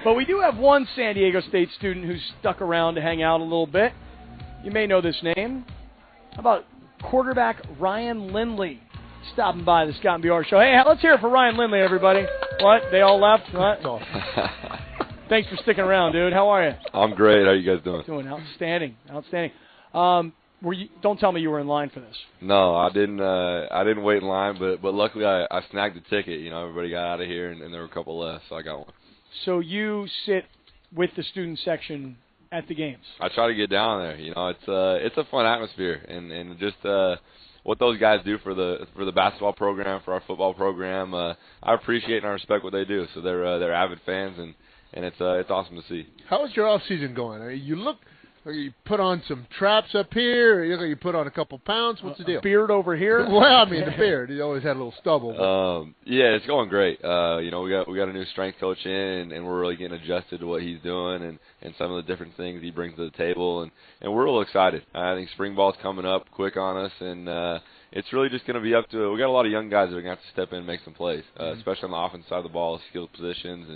But we do have one San Diego State student who's stuck around to hang out a little bit. You may know this name. How about quarterback Ryan Lindley stopping by the Scott and BR show? Hey, let's hear it for Ryan Lindley, everybody. What? They all left? What? Thanks for sticking around, dude. How are you? I'm great. How you guys doing? Doing outstanding. Outstanding. Don't tell me you were in line for this. No, I didn't. I didn't wait in line, but luckily I snagged the ticket. You know, everybody got out of here, and there were a couple left, so I got one. So you sit with the student section at the games. I try to get down there. You know, it's a fun atmosphere, and just what those guys do for the basketball program, for our football program, I appreciate and I respect what they do. So they're avid fans, and it's awesome to see. How's your off season going? I mean, you look. You put on some traps up here. You put on a couple pounds. What's the deal? A beard over here. Well, I mean the beard. He always had a little stubble. Yeah, it's going great. You know, we got a new strength coach in, and we're really getting adjusted to what he's doing and some of the different things he brings to the table, and we're real excited. I think spring ball's coming up quick on us, and it's really just going to be up to. We got a lot of young guys that are going to have to step in and make some plays, especially on the offense side of the ball, skilled positions,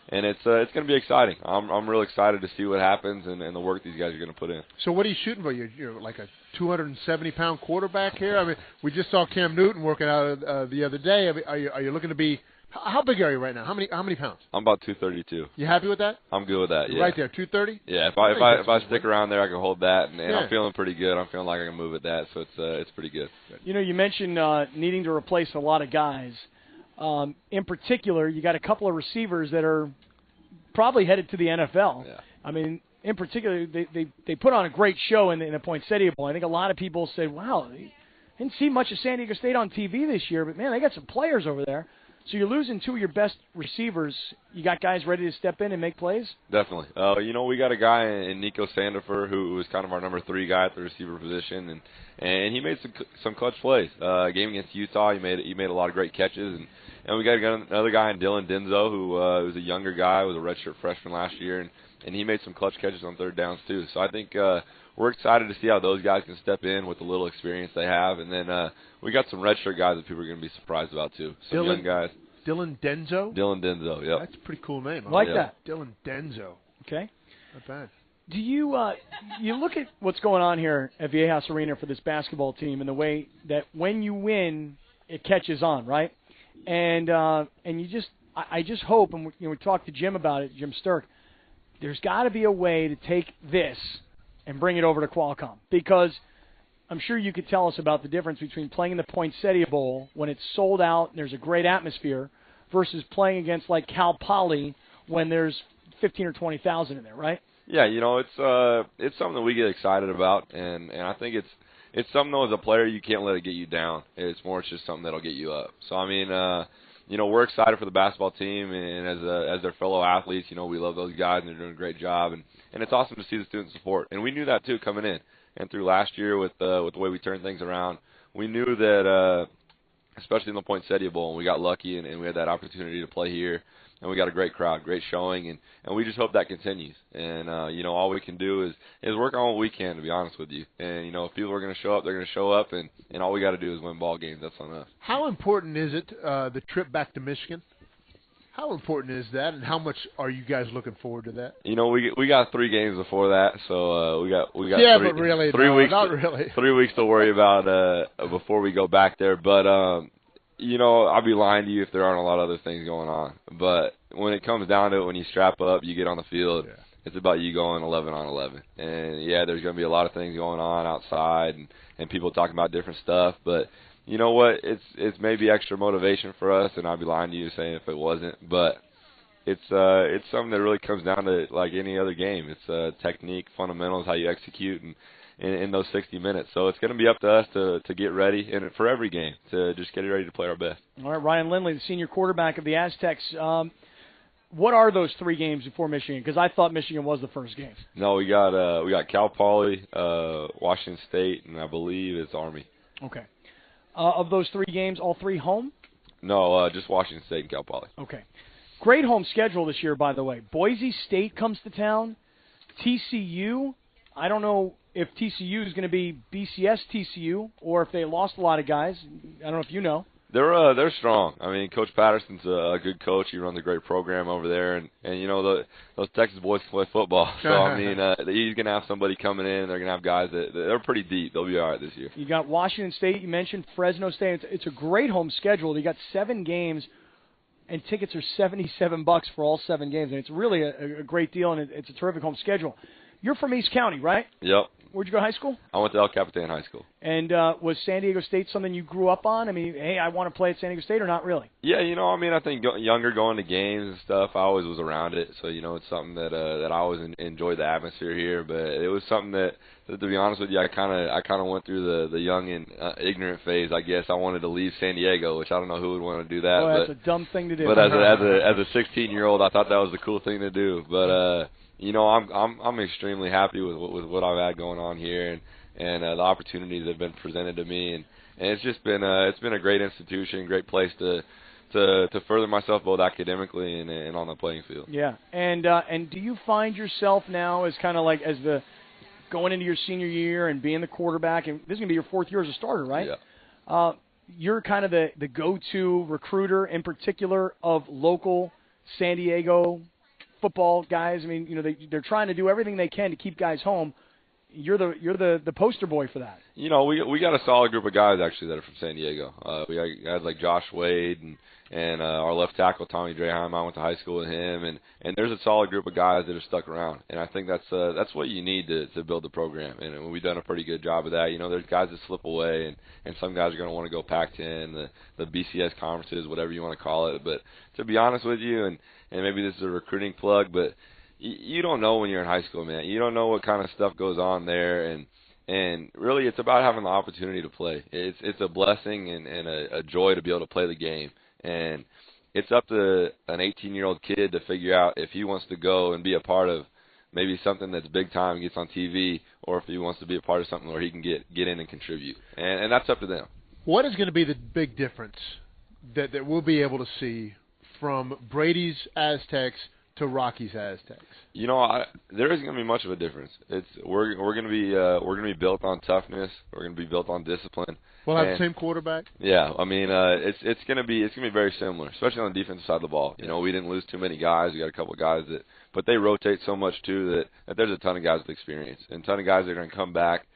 and it's going to be exciting. I'm real excited to see what happens and the work these guys are going to put in. So what are you shooting for? You're like a 270-pound quarterback here? I mean, we just saw Cam Newton working out the other day. I mean, are you looking to be – how big are you right now? How many pounds? I'm about 232. You happy with that? I'm good with that, yeah. Right there, 230? Yeah, if I stick around there, I can hold that, and I'm feeling pretty good. I'm feeling like I can move at that, so it's pretty good. You know, you mentioned needing to replace a lot of guys. In particular, you got a couple of receivers that are probably headed to the NFL. Yeah. I mean, in particular, they put on a great show in the Poinsettia Bowl. I think a lot of people said, wow, they didn't see much of San Diego State on TV this year, but, man, they got some players over there. So you're losing two of your best receivers. You got guys ready to step in and make plays? Definitely. You know, we got a guy in Nico Sandifer who was kind of our number 3 guy at the receiver position, and he made some clutch plays. Game against Utah, he made a lot of great catches, and we got another guy in Dylan Denzo who was a younger guy, was a redshirt freshman last year, and he made some clutch catches on third downs too. So I think we're excited to see how those guys can step in with the little experience they have, and then we got some redshirt guys that people are going to be surprised about too. Some young guys. Dylan Denzo? Dylan Denzo, yeah. That's a pretty cool name. I like that. Dylan Denzo. Okay. Not bad. Do you you look at what's going on here at Viejas Arena for this basketball team and the way that when you win, it catches on, right? And you just I just hope, and we talked to Jim about it, Jim Sturck, there's got to be a way to take this and bring it over to Qualcomm, because I'm sure you could tell us about the difference between playing in the Poinsettia Bowl when it's sold out and there's a great atmosphere versus playing against like Cal Poly when there's 15 or 20,000 in there, right? Yeah, you know, it's something that we get excited about, and I think it's something though as a player you can't let it get you down. It's just something that'll get you up. So I mean, you know, we're excited for the basketball team, and as their fellow athletes, you know, we love those guys and they're doing a great job, and it's awesome to see the student support. And we knew that too coming in. And through last year with the way we turned things around, we knew that, especially in the Poinsettia Bowl, and we got lucky and we had that opportunity to play here, and we got a great crowd, great showing, and we just hope that continues. And, you know, all we can do is work on what we can, to be honest with you. And, you know, if people are going to show up, they're going to show up, and all we got to do is win ball games. That's on us. How important is it, the trip back to Michigan? How important is that, and how much are you guys looking forward to that? You know, we got 3 games before that, so we got yeah, three, but really, three no, weeks, not really. 3 weeks to worry about before we go back there. But you know, I'd be lying to you if there aren't a lot of other things going on. But when it comes down to it, when you strap up, you get on the field. Yeah. It's about you going 11 on 11. And yeah, there's going to be a lot of things going on outside, and people talking about different stuff, but. You know what? It's maybe extra motivation for us, and I'd be lying to you saying if it wasn't. But it's something that really comes down to like any other game. It's technique, fundamentals, how you execute, and in those 60 minutes. So it's going to be up to us to get ready, and for every game to just get ready to play our best. All right, Ryan Lindley, the senior quarterback of the Aztecs. What are those 3 games before Michigan? Because I thought Michigan was the first game. No, we got Cal Poly, Washington State, and I believe it's Army. Okay. Of those 3 games, all 3 home? No, just Washington State and Cal Poly. Okay. Great home schedule this year, by the way. Boise State comes to town. TCU, I don't know if TCU is going to be BCS TCU or if they lost a lot of guys. I don't know if you know. They're strong. I mean, Coach Patterson's a good coach. He runs a great program over there, and those Texas boys can play football. So I mean, he's gonna have somebody coming in. They're gonna have guys that they're pretty deep. They'll be all right this year. You got Washington State. You mentioned Fresno State. It's a great home schedule. You got 7 games, and tickets are $77 for all 7 games, and it's really a great deal, and it's a terrific home schedule. You're from East County, right? Yep. Where'd you go to high school? I went to El Capitan High School. And was San Diego State something you grew up on? I mean, hey, I want to play at San Diego State, or not really? Yeah, I mean, I think younger going to games and stuff, I always was around it. So, it's something that I always enjoyed the atmosphere here. But it was something that to be honest with you, I kind of went through the young and ignorant phase. I guess I wanted to leave San Diego, which I don't know who would want to do that. Boy, but that's a dumb thing to do. But as a 16-year-old, I thought that was the cool thing to do. But I'm extremely happy with what I've had going on here and the opportunities that have been presented to me, and it's just been a great institution, great place to further myself both academically and on the playing field. Yeah, and do you find yourself now as kind of like as the going into your senior year and being the quarterback, and this is gonna be your 4th year as a starter, right? Yeah. You're kind of the go-to recruiter in particular of local San Diego football guys. I mean, they're trying to do everything they can to keep guys home. You're the poster boy for that. We got a solid group of guys actually that are from San Diego. We got guys like Josh Wade and our left tackle Tommy Draheim. I went to high school with him, and there's a solid group of guys that are stuck around. And I think that's what you need to build the program. And we've done a pretty good job of that. There's guys that slip away, and some guys are going to want to go Pac-10, the BCS conferences, whatever you want to call it. But to be honest with you, and maybe this is a recruiting plug, but you don't know when you're in high school, man. You don't know what kind of stuff goes on there, and really it's about having the opportunity to play. It's a blessing and a joy to be able to play the game. And it's up to an 18-year-old kid to figure out if he wants to go and be a part of maybe something that's big time and gets on TV, or if he wants to be a part of something where he can get in and contribute. And that's up to them. What is going to be the big difference that we'll be able to see from Brady's Aztecs to Rocky's Aztecs? There isn't going to be much of a difference. We're going to be built on toughness. We're going to be built on discipline. We'll have the same quarterback. Yeah, I mean, it's going to be very similar, especially on the defensive side of the ball. We didn't lose too many guys. We got a couple of guys but they rotate so much too that there's a ton of guys with experience and a ton of guys that are going to come back,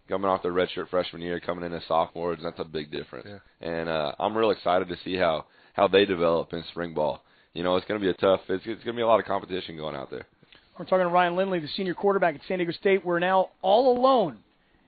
coming off their redshirt freshman year, coming in as sophomores, and that's a big difference. Yeah. And I'm real excited to see how they develop in spring ball. It's going to be it's going to be a lot of competition going out there. We're talking to Ryan Lindley, the senior quarterback at San Diego State. We're now all alone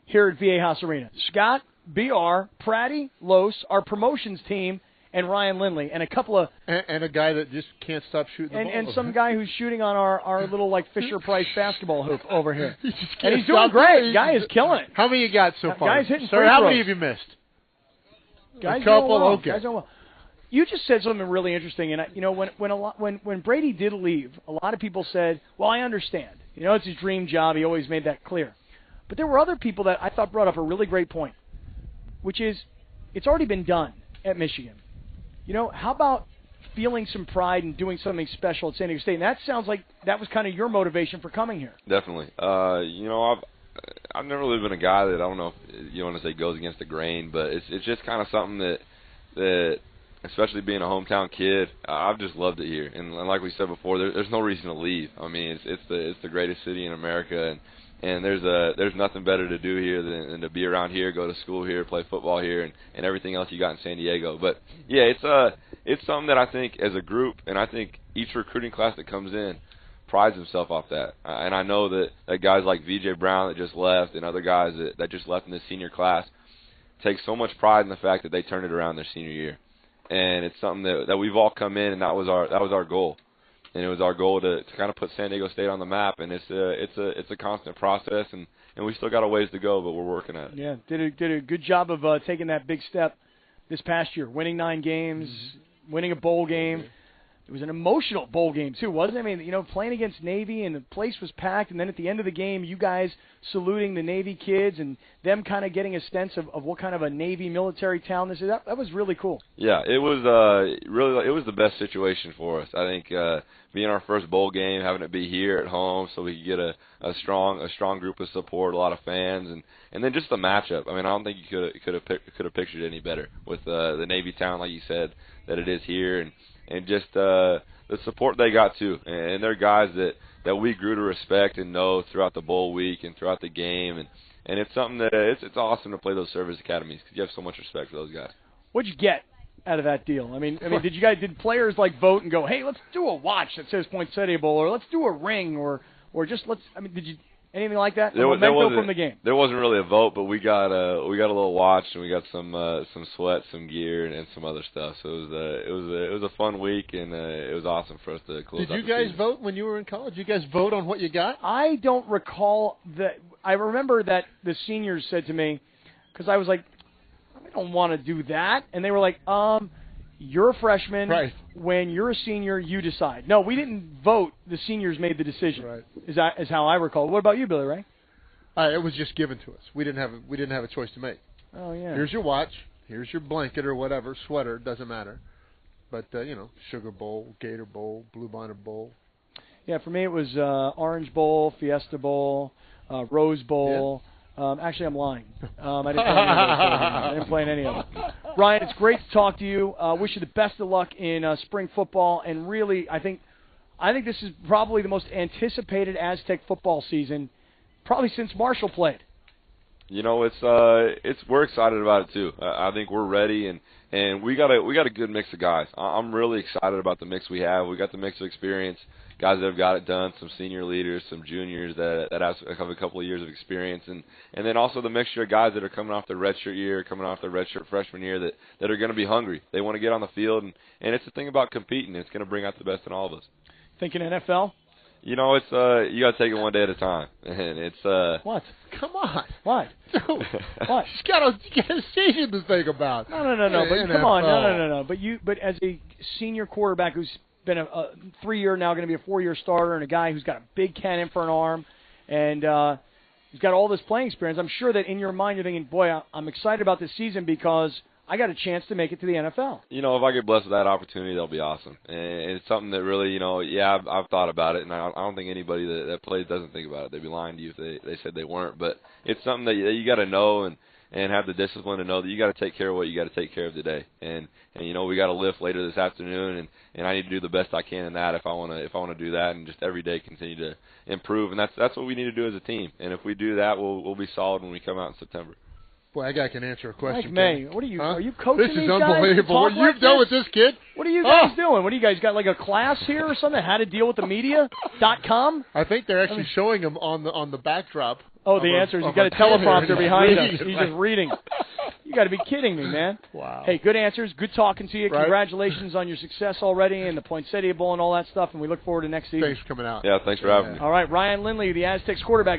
here at Viejas Arena. Scott, BR, Pratty, Los, our promotions team, and Ryan Lindley, and a couple of... And a guy that just can't stop shooting the ball. And some guy who's shooting on our little, Fisher-Price basketball hoop over here. And he's doing great. Guy is killing it. How many you got so far? Guy's hitting free throws. How many have you missed? Guys a couple? well. Okay. Guys well. You just said something really interesting, and when Brady did leave, a lot of people said, "Well, I understand. It's his dream job. He always made that clear." But there were other people that I thought brought up a really great point, which is it's already been done at Michigan. How about feeling some pride and doing something special at San Diego State? And that sounds like that was kind of your motivation for coming here. Definitely. I've never really been a guy that I don't know if you want to say goes against the grain, but it's just kind of something that especially being a hometown kid, I've just loved it here. And like we said before, there's no reason to leave. I mean, it's the greatest city in America, and there's nothing better to do here than to be around here, go to school here, play football here, and everything else you got in San Diego. But yeah, it's something that I think as a group, and I think each recruiting class that comes in prides himself off that. And I know that guys like VJ Brown that just left and other guys that just left in the senior class take so much pride in the fact that they turned it around their senior year. And it's something that we've all come in, and that was our goal, and it was our goal to kind of put San Diego State on the map. And it's a constant process, and we still got a ways to go, but we're working at it. Yeah, did a good job of taking that big step this past year, winning 9 games, winning a bowl game. it was an emotional bowl game too, wasn't it? I mean, playing against Navy and the place was packed, and then at the end of the game, you guys saluting the Navy kids and them kind of getting a sense of what kind of a Navy military town this is. That was really cool. Yeah, it was it was the best situation for us. I think being our first bowl game, having it be here at home, so we could get a strong group of support, a lot of fans, and then just the matchup. I mean, I don't think you could have pictured it any better with the Navy town, like you said, that it is here, and just the support they got too, and they're guys that we grew to respect and know throughout the bowl week and throughout the game, and it's something that it's awesome to play those service academies because you have so much respect for those guys. What'd you get out of that deal? I mean, did players like vote and go, hey, let's do a watch that says Poinsettia Bowl, or let's do a ring, or just did you anything like that? There wasn't from the game. There wasn't really a vote, but we got a little watch and we got some sweat, some gear, and some other stuff. So it was a fun week, and it was awesome for us to close. Did you guys vote when you were in college? Did you guys vote on what you got? I don't recall that. I remember that the seniors said to me, because I was like, I don't want to do that, and they were like, you're a freshman. Right. When you're a senior, you decide. No, we didn't vote. The seniors made the decision. Right. Is how I recall. What about you, Billy Ray? It was just given to us. We didn't have a choice to make. Oh yeah. Here's your watch. Here's your blanket or whatever, sweater, doesn't matter. But Sugar Bowl, Gator Bowl, Bluebonnet Bowl. Yeah, for me it was Orange Bowl, Fiesta Bowl, Rose Bowl. Yeah. Actually, I'm lying. I didn't play in any of them. Ryan, it's great to talk to you. Wish you the best of luck in spring football. And really, I think this is probably the most anticipated Aztec football season, probably since Marshall played. We're excited about it too. I think we're ready, and we got a good mix of guys. I'm really excited about the mix we have. We got the mix of experience, guys that have got it done, some senior leaders, some juniors that have a couple of years of experience, and then also the mixture of guys that are coming off their redshirt year, coming off their redshirt freshman year that are going to be hungry. They want to get on the field, and it's the thing about competing. It's going to bring out the best in all of us. Thinking NFL? It's you got to take it one day at a time, and it's What? Come on. What? Dude. What? You got a season to think about. No. But come on, no. But as a senior quarterback who's been a 3-year now, going to be a 4-year starter, and a guy who's got a big cannon for an arm, and he's got all this playing experience, I'm sure that in your mind you're thinking, boy, I'm excited about this season because I got a chance to make it to the NFL. If I get blessed with that opportunity, that'll be awesome. And it's something that really, I've thought about it, and I don't think anybody that plays doesn't think about it. They'd be lying to you if they said they weren't. But it's something that you got to know and have the discipline to know that you got to take care of what you got to take care of today. And we got to lift later this afternoon, and I need to do the best I can in that if I want to do that, and just every day continue to improve. And that's what we need to do as a team. And if we do that, we'll be solid when we come out in September. Boy, that guy can answer a question. Mike May, what are you? Huh? Are you coaching This is these guys unbelievable. What you've done with this kid? What are you guys doing? What do you guys got? Like a class here or something? How to deal with the media.com? I think they're actually showing him on the backdrop. Oh, the answer is you got a teleprompter behind us. He's just reading. You got to be kidding me, man. Wow. Hey, good answers. Good talking to you. Right. Congratulations on your success already and the Poinsettia Bowl and all that stuff, and we look forward to next season. Thanks for coming out. Yeah, thanks for having me. All right, Ryan Lindley, the Aztecs quarterback.